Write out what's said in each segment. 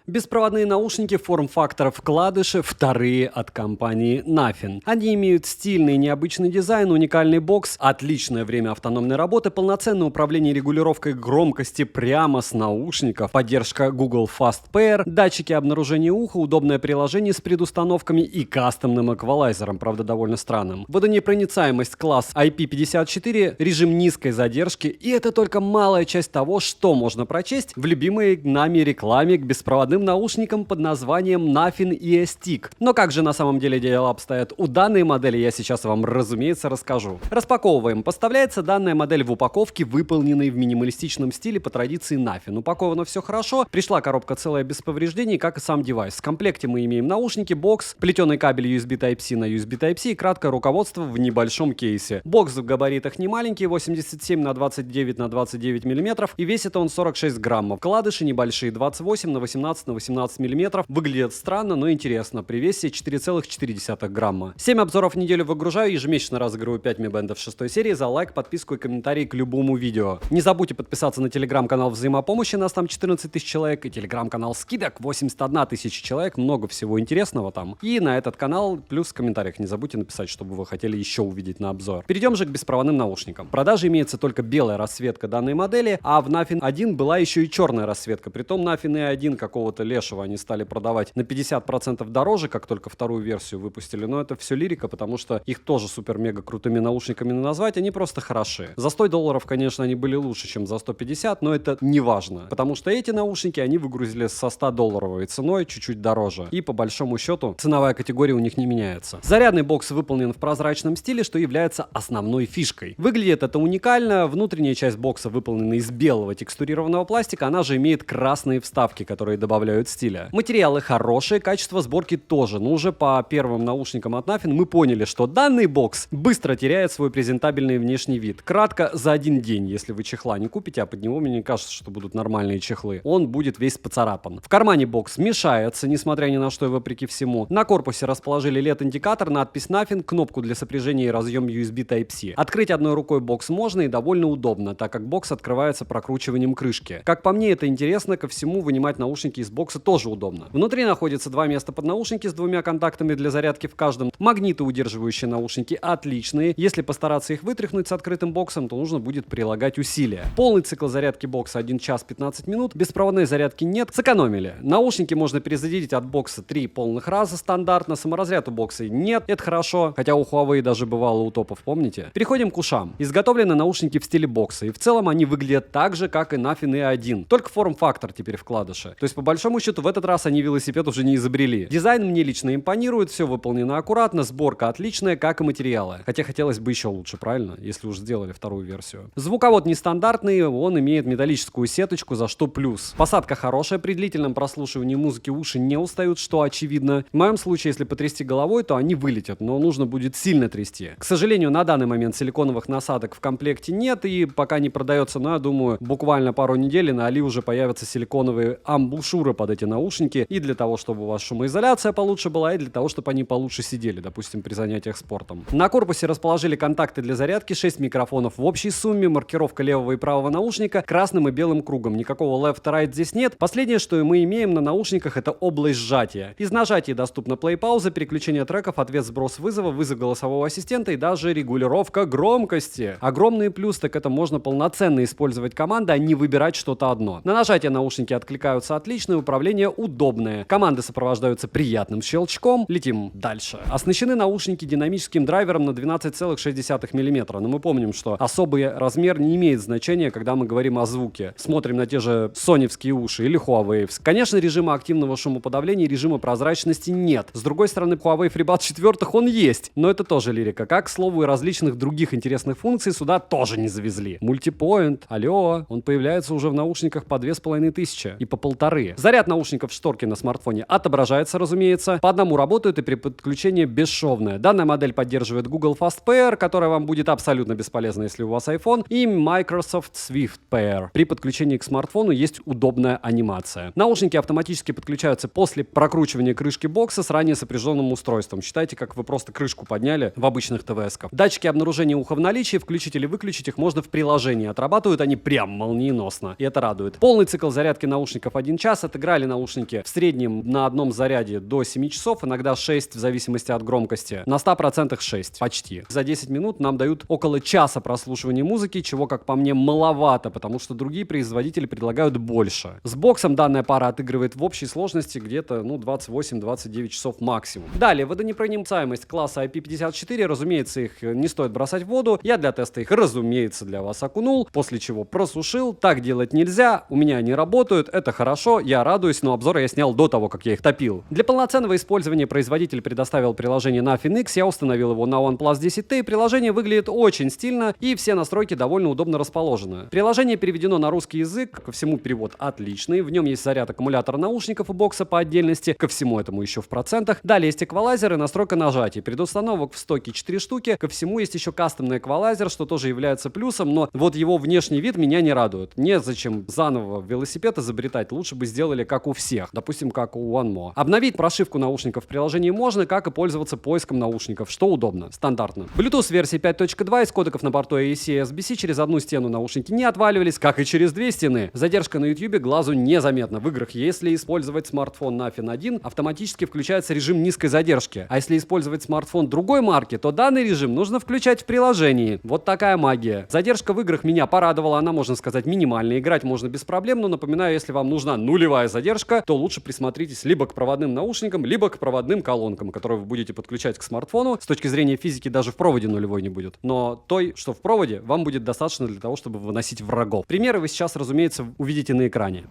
Беспроводные наушники форм-фактора вкладыши вторые от компании Nothing. Они имеют стильный и необычный дизайн, уникальный бокс, отличное время автономной работы, полноценное управление регулировкой громкости прямо с наушников, поддержка Google Fast Pair, датчики обнаружения уха, удобное приложение с предустановками и кастомным эквалайзером, правда довольно странным. Водонепроницаемость класс IP54, режим низкой задержки, и это только малая часть того, что можно прочесть в любимой нами рекламе к беспроводным наушникам под названием Nothing ES-Stick. Но как же на самом деле дела обстоят у данной модели, я сейчас вам, разумеется, расскажу. Распаковываем. Поставляется данная модель в упаковке, выполненной в минималистичном стиле по традиции Nothing. Упаковано все хорошо, пришла коробка целая без повреждений, как и сам девайс. В комплекте мы имеем наушники, бокс, плетеный кабель USB Type-C на USB Type-C и краткое руководство в небольшом кейсе. Бокс в габаритах не маленький, 87 на 29 на 29 мм, и весит он 46 граммов. Вкладыши небольшие, 28 на 18 на 18 мм. Выглядит странно, но интересно. При весе 4,4 грамма. 7 обзоров в неделю выгружаю, ежемесячно разыгрываю 5 Mi Band 6 серии за лайк, подписку и комментарий к любому видео. Не забудьте подписаться на телеграм-канал взаимопомощи, нас там 14 тысяч человек, и телеграм-канал скидок 81 тысяча человек, много всего интересного там. И на этот канал плюс в комментариях не забудьте написать, чтобы вы хотели еще увидеть на обзор. Перейдем же к беспроводным наушникам. В продаже имеется только белая расцветка данной модели, а в Nothing 1 была еще и черная расцветка. Притом Nothing E1 какого-то лешего они стали продавать на 50% дороже, как только вторую версию выпустили. Но это все лирика, потому что их тоже супер-мега крутыми наушниками назвать, они просто хороши. За $100, конечно, они были лучше, чем за 150, но это не важно, потому что эти наушники они выгрузили со $100 ценой чуть-чуть дороже. И по большому счету ценовая категория у них не меняется. Зарядный бокс выполнен в прозрачном стиле, что является основной фишкой. Выглядит это уникально. Внутренняя часть бокса выполнена из белого текстурированного пластика, она же имеет красные вставки, которые добавляют стиля. Материалы хорошие, качество сборки тоже, но уже по первым наушникам от Nothing мы поняли, что данный бокс быстро теряет свой презентабельный внешний вид. Кратко, за один день, если вы чехла не купите, а под него мне не кажется, что будут нормальные чехлы, он будет весь поцарапан. В кармане бокс мешается, несмотря ни на что и вопреки всему. На корпусе расположили LED-индикатор, надпись Nothing, кнопку для сопряжения и разъем USB Type-C. Открыть одной рукой бокс можно и довольно удобно, так как бокс открывается прокручиванием крышки. Как по мне, это интересно, ко всему вынимать наушники из бокса тоже удобно. Внутри находится два места под наушники с двумя контактами для зарядки в каждом. Магниты, удерживающие наушники, отличные. Если постараться их вытряхнуть с открытым боксом, то нужно будет прилагать усилия. Полный цикл зарядки бокса 1 час 15 минут. Беспроводной зарядки нет. Сэкономили. Наушники можно перезарядить от бокса 3 полных раза стандартно. Саморазряд у бокса нет. Это хорошо. Хотя у Huawei даже бывало у топов, помните? Переходим к ушам. Изготовлены наушники в стиле бокса. И в целом они выглядят так же, как и Nothing E1. Только форм-фактор теперь вкладыши. То есть по большому счету в этот раз они велосипед уже не изобрели. Дизайн мне лично импонирует. Все выполнено аккуратно. Сборка отличная, как и материалы. Хотя хотелось бы еще лучше, правильно? Если уж сделали вторую версию. Звуковод нестандартный. Он имеет металлическую сеточку, за что плюс. Посадка хорошая. При длительном прослушивании музыки уши не устают, что очевидно. В моем случае, если потрясти головой, то они вылетят, но нужно будет сильно трясти. К сожалению, на данный момент силиконовых насадок в комплекте нет и пока не продается, но я думаю, буквально пару недель на Али уже появятся силиконовые амбушюры под эти наушники, и для того, чтобы у вас шумоизоляция получше была, и для того, чтобы они получше сидели, допустим, при занятиях спортом. На корпусе расположили контакты для зарядки, 6 микрофонов в общей сумме, маркировка левого и правого наушника красным и белым кругом. Никакого left-right здесь нет. Последнее, что мы имеем на наушниках, это область сжатия. Из нажатия доступна плей-пауза, переключение треков, ответ, сброс вызова, вызов голосового ассистента и даже регулировка громкости. Огромный плюс, так это можно полноценно использовать команды, а не выбирать что-то одно. На нажатие наушники откликаются отлично, управление удобное. Команды сопровождаются приятным щелчком. Летим дальше. Оснащены наушники динамическим драйвером на 12,6 мм. Но мы помним, что особый размер не имеет значения, когда мы говорим о звуке. Смотрим на те же соневские уши или Huawei. Конечно, режима активного шумоподавления и режима прозрачности нет. С другой стороны, Huawei FreeBuds 4 он есть. Но это тоже лирика. Как, к слову, и различных других интересных функций сюда тоже не завезли. Мультипоинт, алло, он появляется уже в наушниках по 2500 и по 1500. Заряд наушников в шторке на смартфоне отображается, разумеется. По одному работают и при подключении бесшовное. Данная модель поддерживает Google Fast Pair, которая вам будет абсолютно бесполезна, если у вас iPhone, и Microsoft Swift Pair. При подключении к смартфону есть удобная анимация. Наушники автоматически подключаются после прокручивания крышки бокса с ранее сопряженным устройством. Считайте, как вы просто крышку подняли в обычных ТВС-ках. Датчики обнаружения уха в наличии, включить или выключить их можно в приложении. Отрабатывают они прям молниеносно, и это радует. Полный цикл зарядки наушников 1 час, это отыграли наушники в среднем на одном заряде до 7 часов, иногда 6 в зависимости от громкости. На 100% 6, почти. За 10 минут нам дают около часа прослушивания музыки, чего, как по мне, маловато, потому что другие производители предлагают больше. С боксом данная пара отыгрывает в общей сложности где-то 28-29 часов максимум. Далее, водонепроницаемость класса IP54, разумеется, их не стоит бросать в воду. Я для теста их, разумеется, для вас окунул, после чего просушил. Так делать нельзя, у меня они работают, это хорошо, я радуюсь, но обзор я снял до того, как я их топил. Для полноценного использования производитель предоставил приложение Nothing X, я установил его на OnePlus 10T, приложение выглядит очень стильно и все настройки довольно удобно расположены. Приложение переведено на русский язык, ко всему перевод отличный, в нем есть заряд аккумулятора наушников и бокса по отдельности, ко всему этому еще в процентах. Далее есть эквалайзер и настройка нажатий. Предустановок в стоке 4 штуки, ко всему есть еще кастомный эквалайзер, что тоже является плюсом, но вот его внешний вид меня не радует. Незачем заново велосипед изобретать, лучше бы сделали как у всех, допустим, как у OneMo. Обновить прошивку наушников в приложении можно, как и пользоваться поиском наушников, что удобно, стандартно. Bluetooth версии 5.2 из кодеков на борту AAC и SBC через одну стену наушники не отваливались, как и через две стены. Задержка на YouTube глазу незаметна. В играх, если использовать смартфон Nothing 1, автоматически включается режим низкой задержки. А если использовать смартфон другой марки, то данный режим нужно включать в приложении. Вот такая магия. Задержка в играх меня порадовала, она, можно сказать, минимальная. Играть можно без проблем, но напоминаю, если вам нужна нулевая задержка, то лучше присмотритесь либо к проводным наушникам, либо к проводным колонкам, которые вы будете подключать к смартфону. С точки зрения физики даже в проводе нулевой не будет. Но той, что в проводе, вам будет достаточно для того, чтобы выносить врагов. Примеры вы сейчас, разумеется, увидите на экране.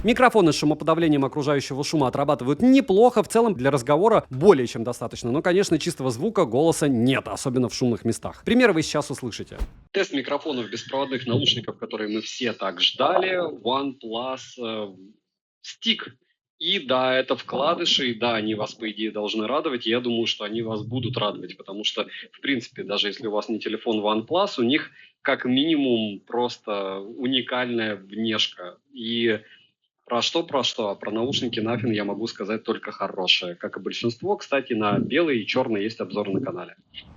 Микрофоны с шумоподавлением окружающего шума отрабатывают неплохо, в целом для разговора более чем достаточно. Но, конечно, чистого звука, голоса нет, особенно в шумных местах. Примеры вы сейчас услышите. Тест микрофонов беспроводных наушников, которые мы все так ждали. OnePlus Stick. И да, это вкладыши, и да, они вас, по идее, должны радовать. И я думаю, что они вас будут радовать, потому что, в принципе, даже если у вас не телефон OnePlus, у них как минимум просто уникальная внешка. И про что, а про наушники Nothing я могу сказать только хорошее. Как и большинство, кстати, на белый и черный есть обзор на канале.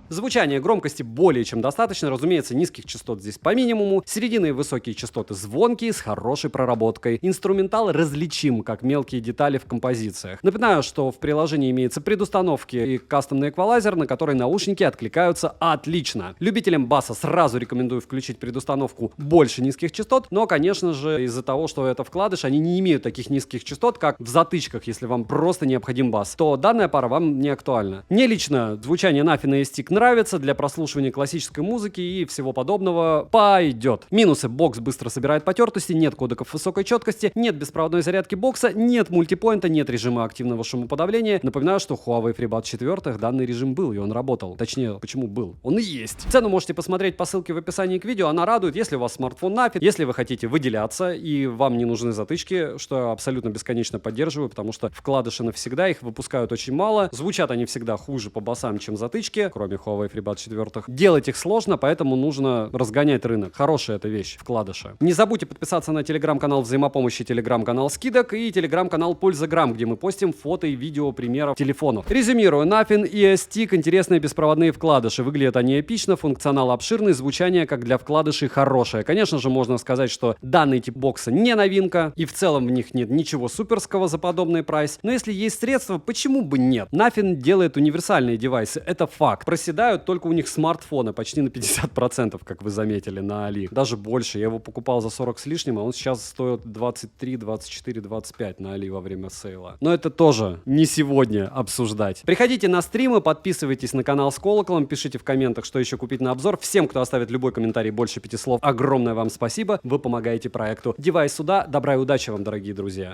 Звучание громкости более чем достаточно, разумеется, низких частот здесь по минимуму, середины и высокие частоты звонкие, с хорошей проработкой. Инструментал различим, как мелкие детали в композициях. Напоминаю, что в приложении имеются предустановки и кастомный эквалайзер, на который наушники откликаются отлично. Любителям баса сразу рекомендую включить предустановку больше низких частот, но, конечно же, из-за того, что это вкладыш, они не имеют таких низких частот, как в затычках, если вам просто необходим бас, то данная пара вам не актуальна. Мне лично звучание Nothing и Stick нравится, для прослушивания классической музыки и всего подобного пойдет. Минусы: бокс быстро собирает потертости, нет кодеков высокой четкости, нет беспроводной зарядки бокса, нет мультипоинта, нет режима активного шумоподавления. Напоминаю, что в Huawei FreeBuds 4 данный режим был, и он работал. Точнее, почему был? Он и есть. Цену можете посмотреть по ссылке в описании к видео, она радует, если у вас смартфон Nothing, если вы хотите выделяться и вам не нужны затычки, что я абсолютно бесконечно поддерживаю, потому что вкладыши навсегда, их выпускают очень мало, звучат они всегда хуже по басам, чем затычки, кроме Huawei FreeBuds 4. Делать их сложно, поэтому нужно разгонять рынок. Хорошая эта вещь, вкладыши. Не забудьте подписаться на телеграм-канал взаимопомощи, телеграм-канал скидок и телеграм-канал Пользаграм, где мы постим фото и видео примеров телефонов. Резюмирую. Nothing ES-TIC — интересные беспроводные вкладыши. Выглядят они эпично, функционал обширный, звучание, как для вкладышей, хорошее. Конечно же, можно сказать, что данный тип бокса не новинка, и в целом в них нет ничего суперского за подобный прайс. Но если есть средства, почему бы нет? Nothing делает универсальные девайсы, это факт. Проседают только у них смартфоны почти на 50%, как вы заметили, на Али. Даже больше. Я его покупал за 40 с лишним, а он сейчас стоит 23, 24, 25 на Али во время сейла. Но это тоже не сегодня обсуждать. Приходите на стримы, подписывайтесь на канал с колоколом, пишите в комментах, что еще купить на обзор. Всем, кто оставит любой комментарий больше 5 слов, огромное вам спасибо. Вы помогаете проекту Девайс Суда. Добра и удачи вам, дорогие друзья.